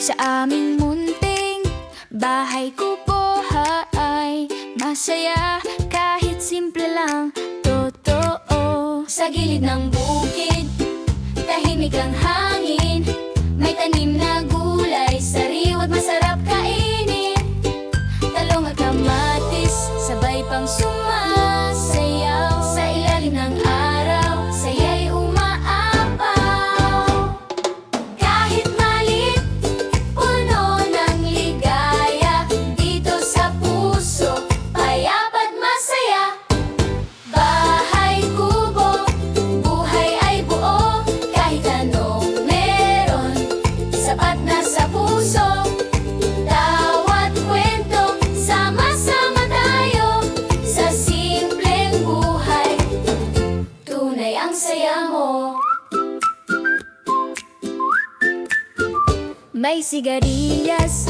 Sa aming munting bahay kubo ay masaya, kahit simple lang, totoo. Sa gilid ng bukid, tahimik ang hangin. May tanim na gulay, sariwa at masarap kainin. Talong at kamatis, sabay pang sumasayaw. Sa ilalim ng araw, saya'y umaapaw. Kahit maliit, puno ng ligaya. Dito sa puso, payap at masaya. Bahay kubo, buhay ay buo. Kahit anong meron, sapat na sa puso. Bawat kwento, sama-sama tayo. Sa simpleng buhay, tunay ang saya mo. May sigarilyas,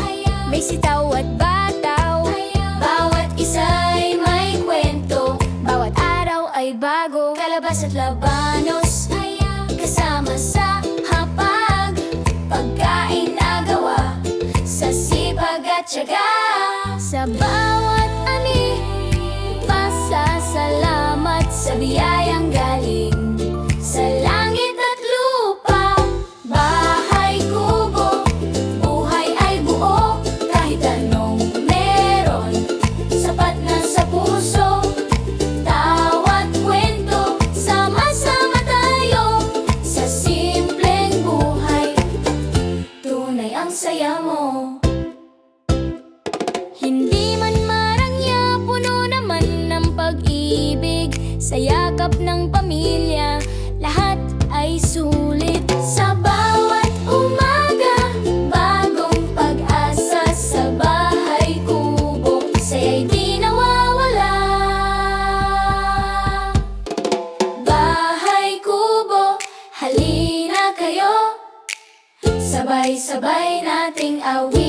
may sitaw at bataw. Bawat isa'y may kwento. Bawat araw ay bago. Kalabas at labanos, kasama sa hapag. Pagkain na gawa sa sipag at tiyaga. Sa bawat ani, pasasalamat Sa biyayang galing sa langit at lupa. Bahay kubo, buhay ay buo. Kahit anong meron, sapat na sa puso. Tawat kwento, sama-sama tayo. Sa simpleng buhay, tunay ang saya mo. Hindi man marangya, puno naman ng pag-ibig. Sa yakap ng pamilya, lahat ay sulit. Sa bawat umaga, bagong pag-asa. Sa bahay kubo, saya'y di nawawala. Bahay kubo, halina kayo. Sabay-sabay nating awit.